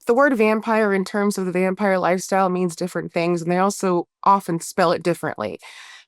The word vampire in terms of the vampire lifestyle means different things, and they also often spell it differently.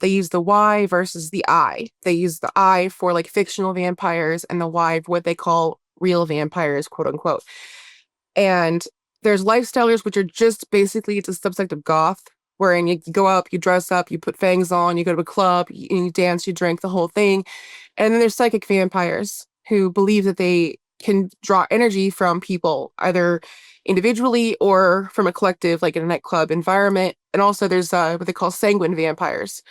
They use the Y versus the I. They use the I for like fictional vampires and the Y for what they call real vampires, quote unquote. And there's lifestylers, which are just basically it's a subsect of goth, wherein you go up, you dress up, you put fangs on, you go to a club, you dance, you drink, the whole thing. And then there's psychic vampires who believe that they can draw energy from people, either individually or from a collective, like in a nightclub environment. And also there's what they call sanguine vampires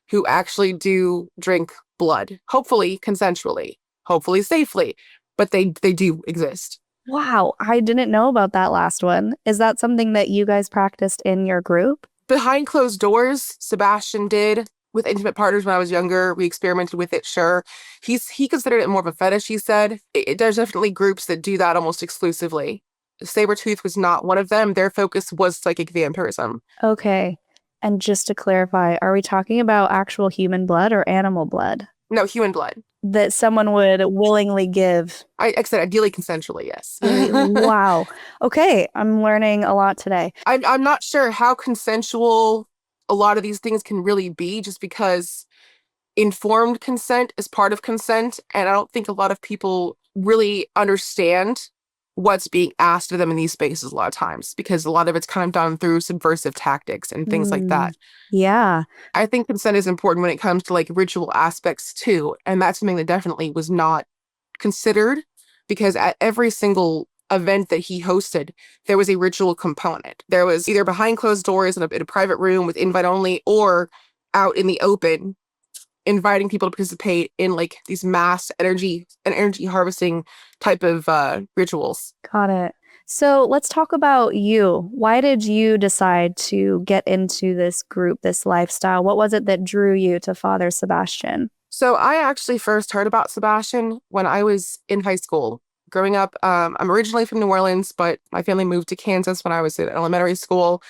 who actually do drink blood, hopefully consensually, hopefully safely, but they do exist. Wow, I didn't know about that last one. Is that something that you guys practiced in your group? Behind closed doors, Sebastian did with intimate partners when I was younger. We experimented with it, sure. He considered it more of a fetish, he said. There's definitely groups that do that almost exclusively. Sabretooth was not one of them. Their focus was psychic vampirism. Okay. And just to clarify, are we talking about actual human blood or animal blood No, human blood. that someone would willingly give? I said ideally consensually, yes. Wow. Okay, I'm learning a lot today. I'm not sure how consensual a lot of these things can really be, just because informed consent is part of consent, and I don't think a lot of people really understand what's being asked of them in these spaces a lot of times, because a lot of it's kind of done through subversive tactics and things like that. Yeah. I think consent is important when it comes to like ritual aspects too, and that's something that definitely was not considered, because at every single event that he hosted, there was a ritual component. There was either behind closed doors in a private room with invite only, or out in the open, inviting people to participate in like these mass energy and energy harvesting type of rituals. Got it. So let's talk about you. Why did you decide to get into this group, this lifestyle? What was it that drew you to Father Sebastian? So I actually first heard about Sebastian when I was in high school. Growing up, I'm originally from New Orleans, but my family moved to Kansas when I was in elementary school.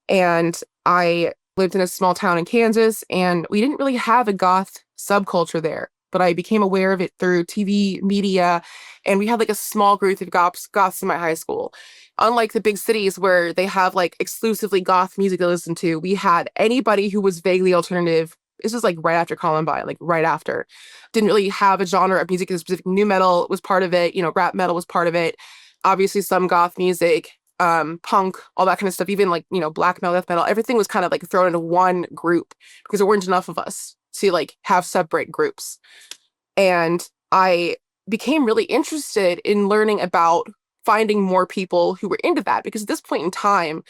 And I lived in a small town in Kansas, and we didn't really have a goth subculture there. But I became aware of it through TV, media, and we had like a small group of goths in my high school. Unlike the big cities where they have like exclusively goth music to listen to, we had anybody who was vaguely alternative. This was like right after Columbine, like right after. Didn't really have a genre of music in specific. Nu metal was part of it, rap metal was part of it. Obviously some goth music, punk, all that kind of stuff, even like, black metal, death metal, everything was kind of like thrown into one group because there weren't enough of us to like have separate groups. And I became really interested in learning about finding more people who were into that, because at this point in time,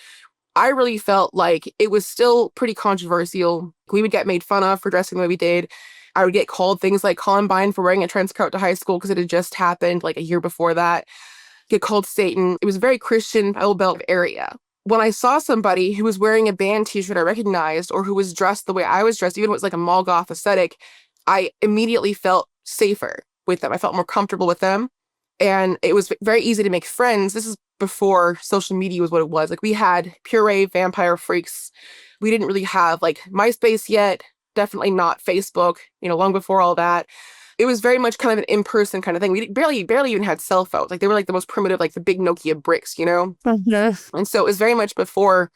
I really felt like it was still pretty controversial. We would get made fun of for dressing the way we did. I would get called things like Columbine for wearing a trench coat to high school because it had just happened like a year before that. Get called Satan. It was a very Christian Bible Belt area. When I saw somebody who was wearing a band t-shirt I recognized, or who was dressed the way I was dressed, even if it was like a mall goth aesthetic, I immediately felt safer with them. I felt more comfortable with them. And it was very easy to make friends. This is before social media was what it was. Like, we had pure vampire freaks. We didn't really have like MySpace yet. Definitely not Facebook, long before all that. It was very much kind of an in-person kind of thing. We barely even had cell phones. Like, they were like the most primitive, like the big Nokia bricks, Mm-hmm. And so it was very much before,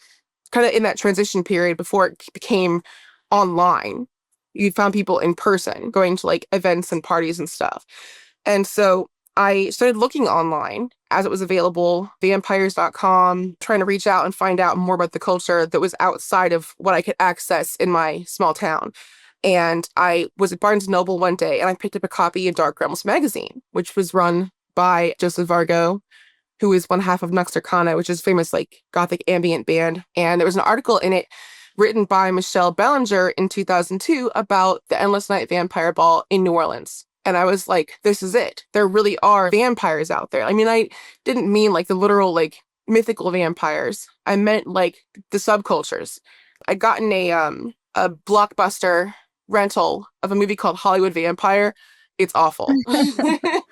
kind of in that transition period, before it became online. You found people in person going to like events and parties and stuff. And so I started looking online as it was available, vampyres.com, trying to reach out and find out more about the culture that was outside of what I could access in my small town. And I was at Barnes& Noble one day, and I picked up a copy of Dark Realms magazine, which was run by Joseph Vargo, who is one half of Nux Arcana, which is a famous like gothic ambient band. And there was an article in it written by Michelle Bellinger in 2002 about the Endless Night Vampyre Ball in New Orleans. And I was like, this is it. There really are vampires out there. I mean, I didn't mean like the literal like mythical vampires. I meant like the subcultures. I'd gotten a Blockbuster rental of a movie called Hollywood Vampire. It's awful. It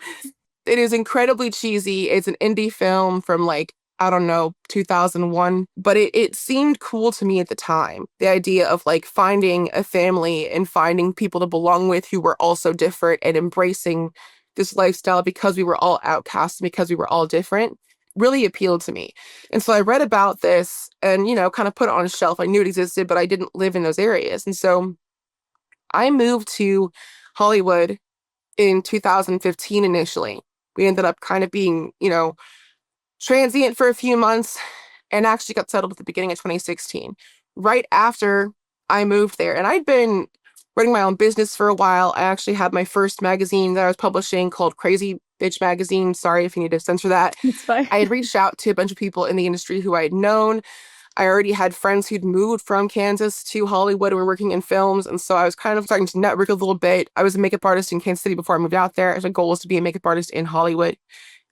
is incredibly cheesy. It's an indie film from like, I don't know, 2001. But it seemed cool to me at the time. The idea of like finding a family and finding people to belong with who were also different, and embracing this lifestyle because we were all outcasts, because we were all different. really appealed to me. And so I read about this and, kind of put it on a shelf. I knew it existed, but I didn't live in those areas. And so I moved to Hollywood in 2015 initially. We ended up kind of being, transient for a few months and actually got settled at the beginning of 2016, right after I moved there. And I'd been running my own business for a while. I actually had my first magazine that I was publishing called Crazy Bitch Magazine. Sorry if you need to censor that. It's fine. I had reached out to a bunch of people in the industry who I had known. I already had friends who'd moved from Kansas to Hollywood and were working in films. And so I was kind of starting to network a little bit. I was a makeup artist in Kansas City before I moved out there. My goal was to be a makeup artist in Hollywood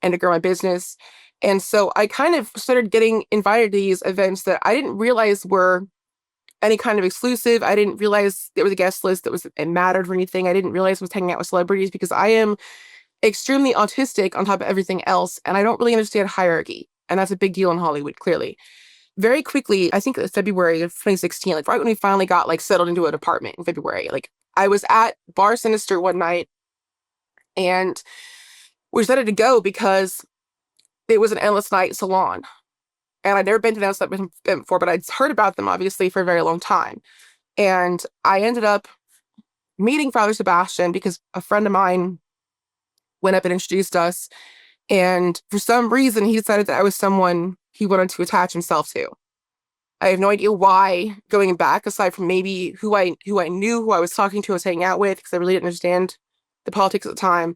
and to grow my business. And so I kind of started getting invited to these events that I didn't realize were any kind of exclusive. I didn't realize there was a guest list that was it mattered or anything. I didn't realize I was hanging out with celebrities because I am extremely autistic on top of everything else. And I don't really understand hierarchy. And that's a big deal in Hollywood, clearly. Very quickly, I think it was February of 2016, like right when we finally got like settled into an apartment in February, like I was at Bar Sinister one night and we decided to go because it was an endless night salon. And I'd never been to an endless night with them before, but I'd heard about them obviously for a very long time. And I ended up meeting Father Sebastian because a friend of mine went up and introduced us. And for some reason, he decided that I was someone he wanted to attach himself to. I have no idea why, going back, aside from maybe who I knew, who I was talking to, I was hanging out with, because I really didn't understand the politics at the time.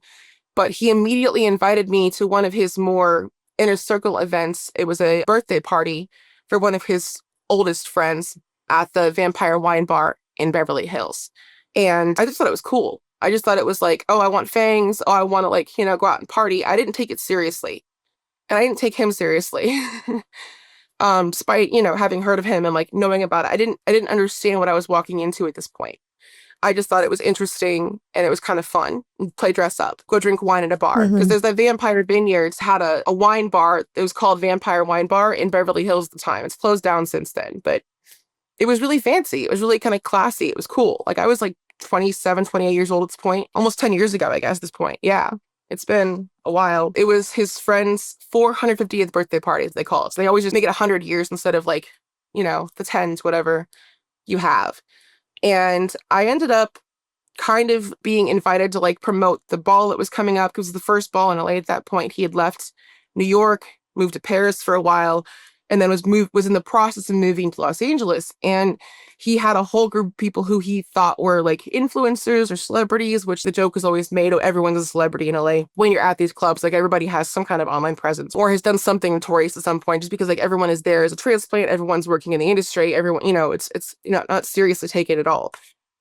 But he immediately invited me to one of his more inner circle events. It was a birthday party for one of his oldest friends at the Vampyre Wine Bar in Beverly Hills. And I just thought it was cool. I just thought it was like, oh, I want fangs. Oh, I want to go out and party. I didn't take it seriously. And I didn't take him seriously. Despite, having heard of him and knowing about it. I didn't understand what I was walking into at this point. I just thought it was interesting and it was kind of fun. Play dress up, go drink wine at a bar. Because there's that Vampyre Vineyards had a wine bar. It was called Vampyre Wine Bar in Beverly Hills at the time. It's closed down since then, but it was really fancy. It was really kind of classy. It was cool. I was 27, 28 years old at this point, almost 10 years ago, I guess, at this point. Yeah. It's been a while. It was his friend's 450th birthday party, as they call it. So they always just make it 100 years instead of the 10s, whatever you have. And I ended up kind of being invited to promote the ball that was coming up. It was the first ball in LA at that point. He had left New York, moved to Paris for a while, and then was in the process of moving to Los Angeles. And he had a whole group of people who he thought were influencers or celebrities, which the joke is always made, oh, everyone's a celebrity in LA. When you're at these clubs, everybody has some kind of online presence or has done something notorious at some point, just because everyone is there as a transplant, everyone's working in the industry, everyone, it's not seriously taken at all.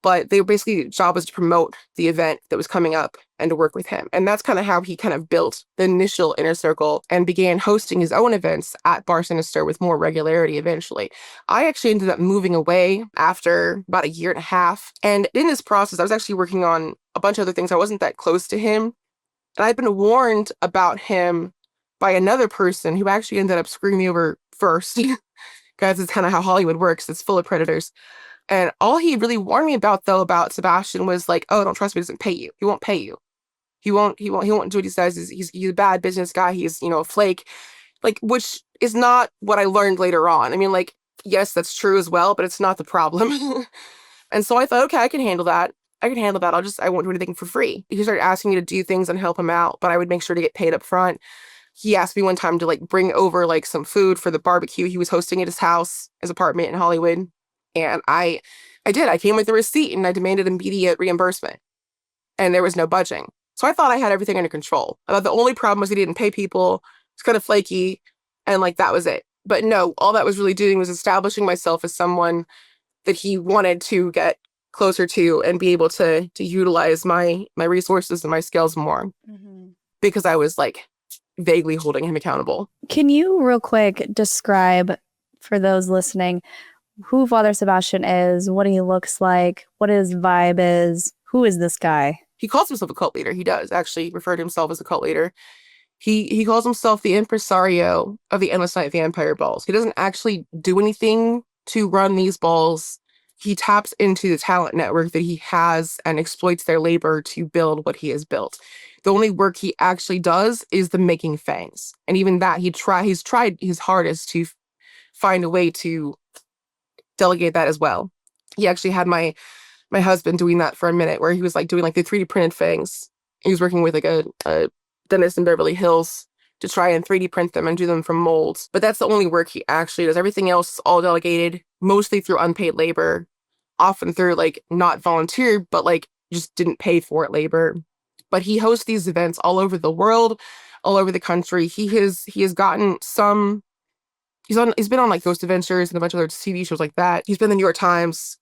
But they basically job was to promote the event that was coming up and to work with him. And that's kind of how he kind of built the initial inner circle and began hosting his own events at Bar Sinister with more regularity eventually. I actually ended up moving away after about a year and a half. And in this process, I was actually working on a bunch of other things. I wasn't that close to him. And I'd been warned about him by another person who actually ended up screwing me over first. Guys, it's kind of how Hollywood works. It's full of predators. And all he really warned me about, though, about Sebastian was oh, don't trust me, he doesn't pay you. He won't pay you. He won't do what he says. He's a bad business guy. He's, a flake, which is not what I learned later on. I mean, yes, that's true as well, but it's not the problem. And so I thought, okay, I can handle that. I won't do anything for free. He started asking me to do things and help him out, but I would make sure to get paid up front. He asked me one time to bring over some food for the barbecue he was hosting at his apartment in Hollywood. And I did. I came with the receipt and I demanded immediate reimbursement. And there was no budging. So I thought I had everything under control. I thought the only problem was he didn't pay people. It's kind of flaky. And that was it. But no, all that was really doing was establishing myself as someone that he wanted to get closer to and be able to utilize my resources and my skills more. Because I was vaguely holding him accountable. Can you real quick describe for those listening who Father Sebastian is, what he looks like, what his vibe is? Who is this guy? He calls himself a cult leader. He does actually refer to himself as a cult leader. He calls himself the impresario of the Endless Night Vampyre Balls. He doesn't actually do anything to run these balls He taps into the talent network that he has and exploits their labor to build what he has built. The only work he actually does is the making fangs. And even that, he's tried his hardest to find a way to delegate that as well. He actually had my husband doing that for a minute, where he was like doing like the 3D printed fangs. He was working with like a dentist in Beverly Hills to try and 3D print them and do them from molds. But that's the only work he actually does. Everything else is all delegated, mostly through unpaid labor, often through like not volunteer, but like just didn't pay for it labor. But he hosts these events all over the world, all over the country. He has gotten some. He's been on like Ghost Adventures and a bunch of other TV shows like that. He's been in the New York Times.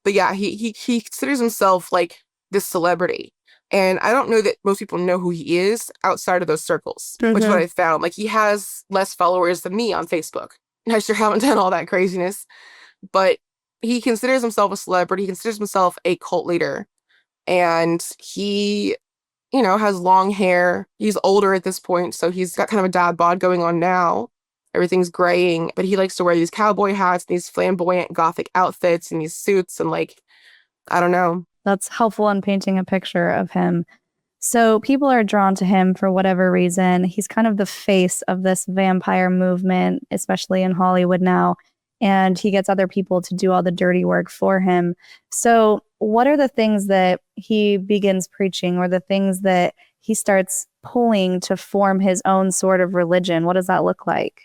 But yeah, he considers himself like this celebrity. And I don't know that most people know who he is outside of those circles, which is what I found. Like, he has less followers than me on Facebook. I sure haven't done all that craziness, but he considers himself a celebrity. He considers himself a cult leader. And he, has long hair. He's older at this point, so he's got kind of a dad bod going on now. Everything's graying, but he likes to wear these cowboy hats, and these flamboyant gothic outfits, and these suits, and like, I don't know. That's helpful in painting a picture of him. So people are drawn to him for whatever reason. He's kind of the face of this vampire movement, especially in Hollywood now. And he gets other people to do all the dirty work for him. So what are the things that he begins preaching, or the things that he starts pulling to form his own sort of religion? What does that look like?